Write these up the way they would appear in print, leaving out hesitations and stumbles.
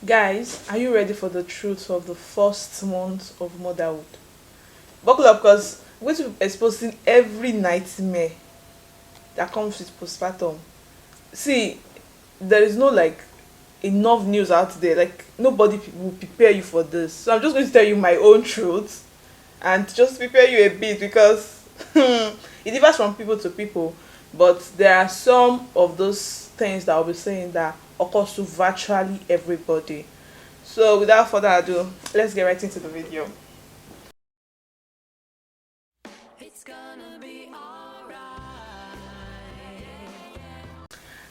Guys, are you ready for the truth of the first month of motherhood? Buckle up because we're going to be exposing every nightmare that comes with postpartum. See, there is no enough news out there. Like nobody will prepare you for this. So I'm just going to tell you my own truth and just prepare you a bit because it differs from people to people. But there are some of those things that I'll be saying that occurs to virtually everybody. So without further ado, let's get right into the video. It's gonna be alright.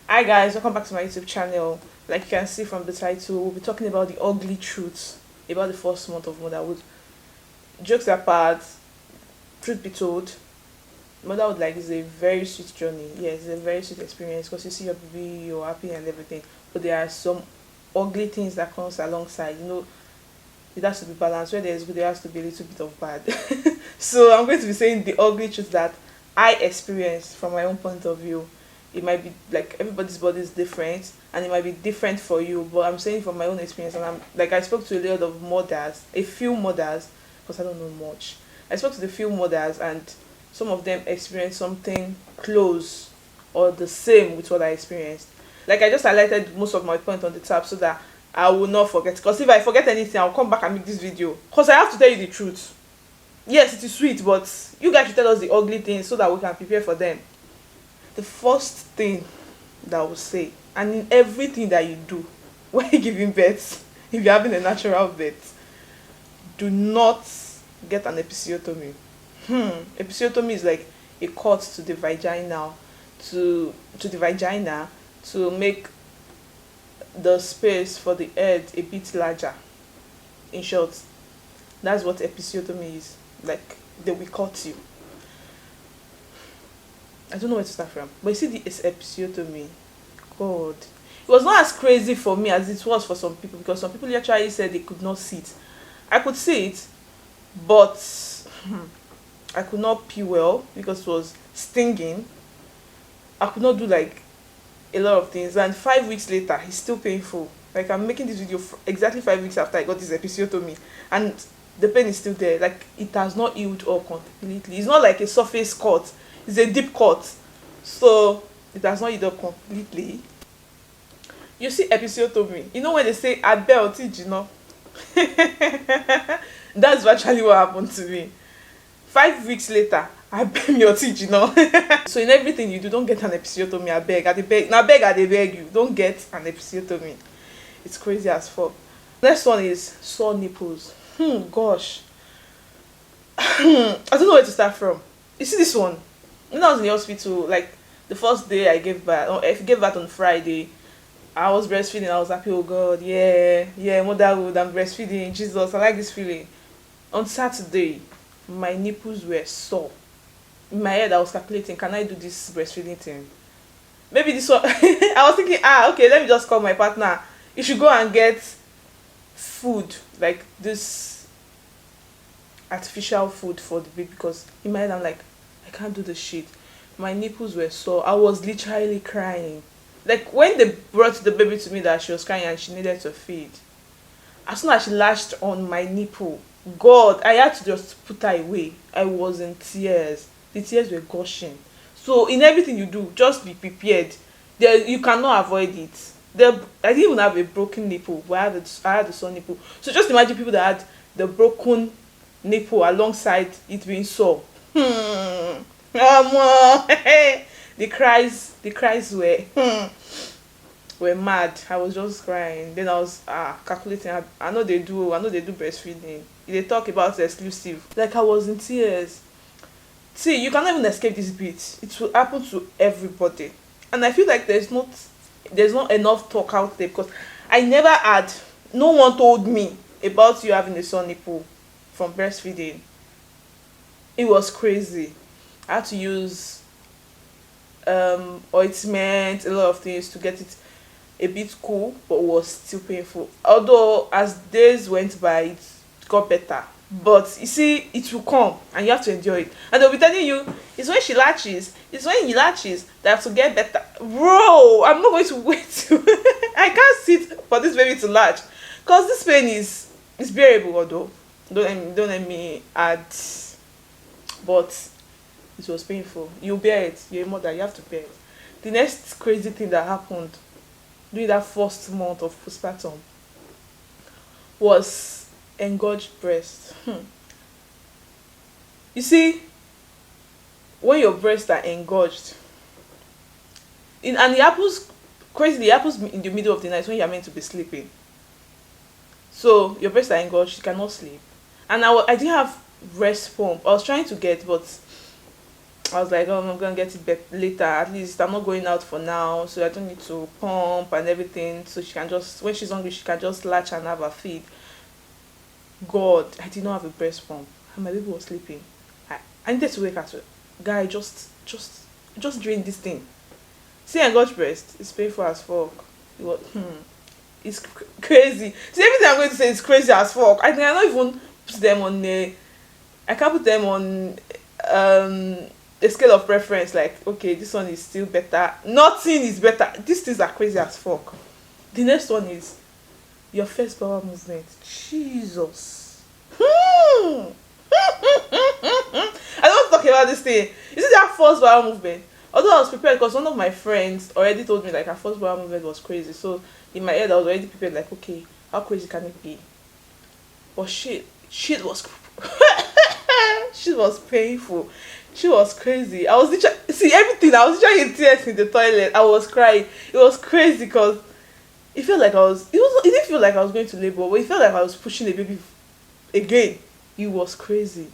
Hi guys, welcome back to my YouTube channel. Like you can see from the title, we'll be talking about the ugly truths about the first month of motherhood. Jokes apart, truth be told, motherhood is a very sweet journey. Yes, it's a very sweet experience because you see your baby, you're happy and everything. But there are some ugly things that comes alongside. It has to be balanced. Where there's good, there has to be a little bit of bad. So I'm going to be saying the ugly truth that I experienced from my own point of view. It might be like everybody's body is different and it might be different for you, but I'm saying from my own experience. And I'm like, I spoke to a lot of mothers, a few mothers, because I don't know much. I spoke to the few mothers and some of them experienced something close or the same with what I experienced. Like I just highlighted most of my point on the tab so that I will not forget, because if I forget anything I'll come back and make this video because I have to tell you the truth. Yes, it is sweet, but you guys should tell us the ugly things so that we can prepare for them. The first thing that I will say, and in everything that you do when you're giving birth, if you're having a natural birth, do not get an episiotomy. Episiotomy is like a cut to the vagina, to the vagina to make the space for the head a bit larger. In short, that's what episiotomy is. Like they will cut you. I don't know where to start from. But you see this episiotomy, God. It was not as crazy for me as it was for some people because some people actually said they could not see it. I could see it, but I could not pee well because it was stinging. I could not do a lot of things, and 5 weeks later it's still painful. Like I'm making this video exactly 5 weeks after I got this episiotomy and the pain is still there. Like it has not healed up completely. It's not like a surface cut, it's a deep cut, so it has not healed up completely. You see episiotomy, when they say abel that's virtually what happened to me. 5 weeks later I beg your teach. So in everything you do, don't get an episiotomy. I beg, I beg you, don't get an episiotomy. It's crazy as fuck. Next one is sore nipples. Gosh. I don't know where to start from. You see this one? When I was in the hospital, like the first day I gave birth, I gave birth on Friday. I was breastfeeding. I was happy. Oh God, yeah, motherhood. I'm breastfeeding. Jesus, I like this feeling. On Saturday, my nipples were sore. In my head, I was calculating, can I do this breastfeeding thing? Maybe this one. I was thinking, okay, let me just call my partner. You should go and get food, like this artificial food for the baby, because in my head, I'm like, I can't do this shit. My nipples were sore. I was literally crying. Like when they brought the baby to me that she was crying and she needed to feed, as soon as she lashed on my nipple, God, I had to just put her away. I was in tears. The tears were gushing. So in everything you do, just be prepared. You cannot avoid it. I didn't even have a broken nipple, but I had a sore nipple. So just imagine people that had the broken nipple alongside it being sore. The cries were mad. I was just crying. Then I was calculating. I know they do breastfeeding. They talk about exclusive. Like I was in tears. See, you cannot even escape this bit. It will happen to everybody. And I feel like there's not enough talk out there because no one told me about you having a sore nipple from breastfeeding. It was crazy. I had to use ointment, a lot of things to get it a bit cool, but it was still painful. Although as days went by, it got better. But you see, it will come and you have to enjoy it. And they'll be telling you, it's when he latches that have to get better. Bro, I'm not going to wait. I can't sit for this baby to latch. Cause this pain is bearable, although don't let me add, but it was painful. You bear it. You're a mother. You have to bear it. The next crazy thing that happened during that first month of postpartum was engorged breast. You see, when your breasts are engorged, and it happens crazily, it happens in the middle of the night when you're meant to be sleeping. So your breasts are engorged, you cannot sleep. And I didn't have breast pump. I was trying to get, but I was like, oh, I'm gonna get it later. At least I'm not going out for now, so I don't need to pump and everything. So she can just, when she's hungry, she can just latch and have her feed. God, I did not have a breast pump, and my baby was sleeping. I needed to wake her to, guy, just drain this thing. See, I got breast. It's painful as fuck. It was, it's crazy. See, everything I'm going to say is crazy as fuck. I think I don't even put them on a, I can't put them on a scale of preference. Like, okay, this one is still better. Nothing is better. These things are crazy as fuck. The next one is your first power movement. Jesus. I don't talk about this thing. You see that first power movement? Although I was prepared because one of my friends already told me like her first power movement was crazy. So in my head I was already prepared like, okay, how crazy can it be? But shit was shit was painful. She was crazy. I was literally, see everything. I was literally in tears in the toilet. I was crying. It was crazy because it felt like it didn't feel like I was going to labor, but it felt like I was pushing the baby again. It was crazy.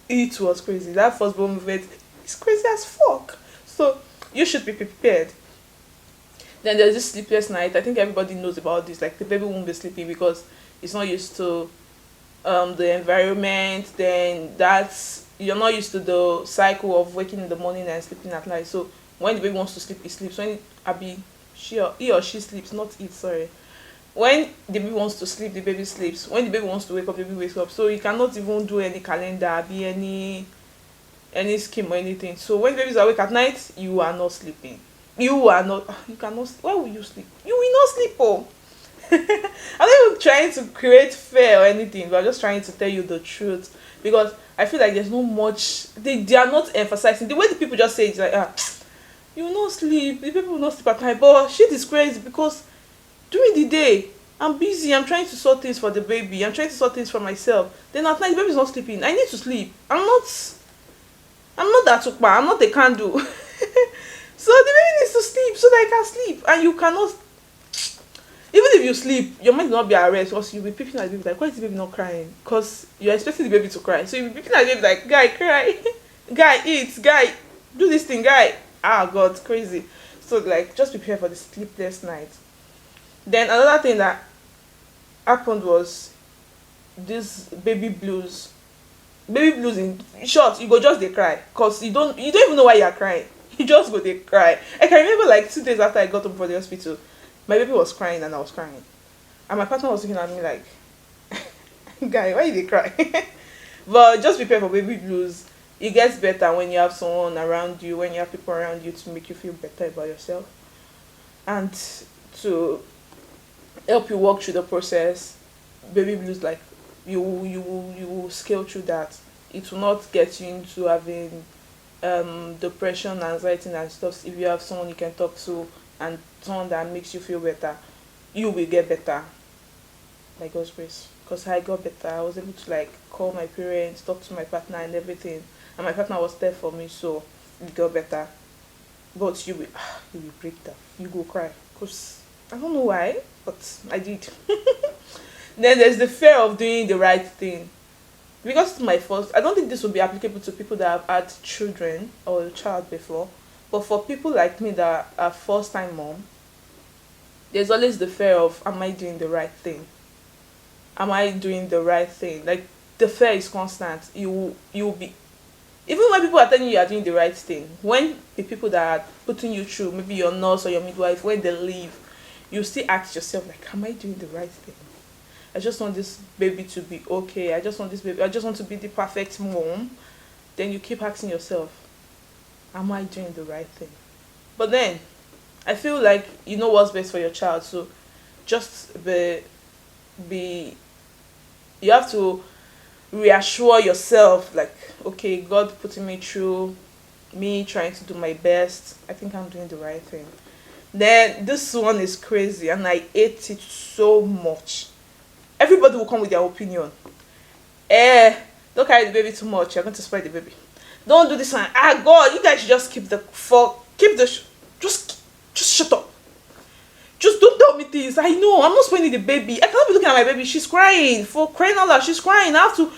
It was crazy. That first born movement is crazy as fuck. So you should be prepared. Then there's this sleepless night. I think everybody knows about this. Like the baby won't be sleeping because it's not used to the environment. Then that's, you're not used to the cycle of waking in the morning and sleeping at night. So when the baby wants to sleep, he sleeps. When he or she sleeps, not it, sorry. When the baby wants to sleep, the baby sleeps. When the baby wants to wake up, the baby wakes up. So you cannot even do any calendar, be any scheme or anything. So when babies are awake at night, you are not sleeping. You are not, you cannot, why will you sleep? You will not sleep, oh. I'm not even trying to create fear or anything, but I'm just trying to tell you the truth. Because I feel like there's no much, they are not emphasizing. The way the people just say it's like, you will not sleep, the people will not sleep at night. But shit is crazy because during the day, I'm busy, I'm trying to sort things for the baby, I'm trying to sort things for myself. Then at night, the baby's not sleeping. I need to sleep. I'm not that tukpa, I'm not a candle. So the baby needs to sleep so that I can sleep. And you cannot, even if you sleep, your mind will not be at rest because you'll be peeping at the baby like, why is the baby not crying? Because you're expecting the baby to cry. So you'll be peeping at the baby like, guy, cry. Guy, eat. Guy, do this thing. Guy. Ah, God, crazy. So like, just prepare for the sleepless night. Then another thing that happened was this baby blues. Baby blues in short, you go just dey cry because you don't even know why you're crying. You just go dey cry. I can remember like 2 days after I got home from the hospital, my baby was crying and I was crying. And my partner was looking at me like, guy, why you dey cry? But just prepare for baby blues. It gets better when you have someone around you, when you have people around you to make you feel better about yourself. And to help you walk through the process, baby blues, like you will scale through that. It will not get you into having depression, anxiety and stuff. If you have someone you can talk to and someone that makes you feel better, you will get better by God's grace. Because I got better, I was able to like call my parents, talk to my partner and everything, and my partner was there for me, so it got better. But you will break down, you go cry, because I don't know why, but I did. Then there's the fear of doing the right thing. Because it's my first, I don't think this will be applicable to people that have had children or a child before. But for people like me that are first time mom, there's always the fear of, am I doing the right thing? Am I doing the right thing? Like the fear is constant. You will be, even when people are telling you are doing the right thing, when the people that are putting you through, maybe your nurse or your midwife, when they leave, you still ask yourself like, am I doing the right thing? I just want this baby to be okay. I just want to be the perfect mom. Then you keep asking yourself, am I doing the right thing? But then, I feel like you know what's best for your child. So just be be, you have to reassure yourself, like, okay, God putting me through, me trying to do my best, I think I'm doing the right thing. Then this one is crazy and I hate it so much. Everybody will come with their opinion. Eh, don't carry the baby too much, you're going to spoil the baby. Don't do this one. Ah, God, you guys should just keep the fuck, keep the, just shut up. Just don't tell me things. I know, I'm not spoiling the baby. I cannot be looking at my baby. She's crying. For crying out loud, she's crying. I have to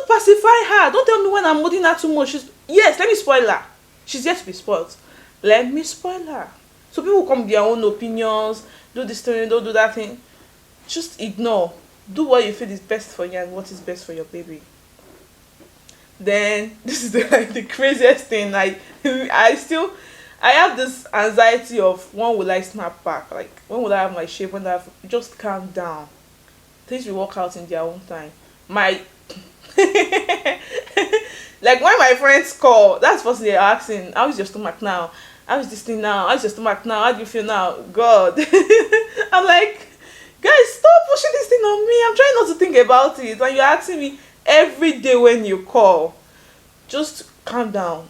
pacify her. Don't tell me when I'm holding her too much. Yes, let me spoil her. She's yet to be spoiled. Let me spoil her. So people come with their own opinions. Do this thing, don't do that thing. Just ignore. Do what you feel is best for you and what is best for your baby. Then this is the craziest thing. I have this anxiety of when will I snap back? Like, when will I have my shape? When will I have, just calm down. Things will work out in their own time. My like when my friends call, that's first thing they're asking, how is your stomach now? How is this thing now? How is your stomach now? How do you feel now? God. I'm like, guys, stop pushing this thing on me. I'm trying not to think about it. And you're asking me every day when you call. Just calm down.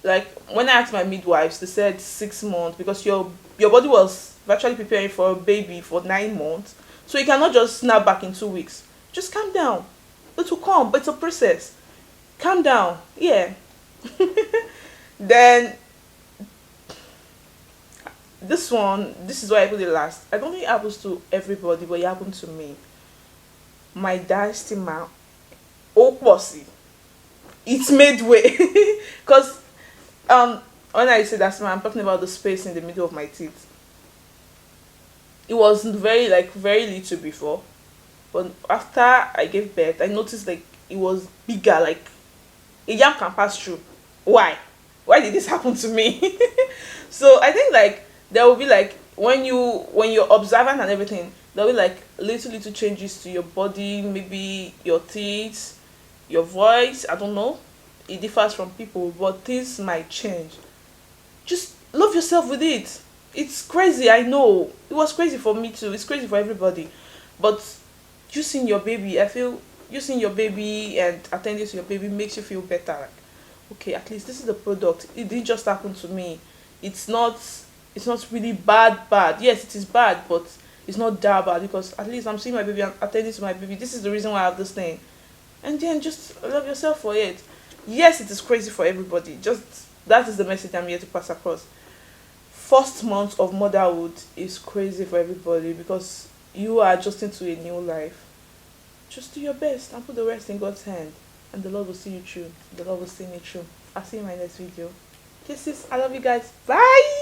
Like when I asked my midwives, they said 6 months because your body was virtually preparing for a baby for 9 months. So you cannot just snap back in 2 weeks. Just calm down. It will come, but it's a process. Calm down. Yeah. Then this is why I put it last. I don't think it happens to everybody, but it happened to me. My diastema, oh pussy, it's made way. Because when I say diastema, I'm talking about the space in the middle of my teeth. It was very little before, but after I gave birth, I noticed like it was bigger, like a yam can pass through. Why did this happen to me? So I think like there will be like when you're observant and everything, there'll be like little changes to your body, maybe your teeth, your voice. I don't know, it differs from people, but things might change. Just love yourself with it. It's crazy, I know. It was crazy for me too. It's crazy for everybody. But you seeing your baby, I feel you seeing your baby and attending to your baby makes you feel better. Like, okay, at least this is the product. It didn't just happen to me. It's not really bad. Yes, it is bad, but it's not that bad because at least I'm seeing my baby, I'm attending to my baby. This is the reason why I have this thing. And then just love yourself for it. Yes, it is crazy for everybody. Just that is the message I'm here to pass across. First month of motherhood is crazy for everybody because you are adjusting to a new life. Just do your best and put the rest in God's hand, and the Lord will see you through. The Lord will see me through. I'll see you in my next video. Kisses. I love you guys. Bye.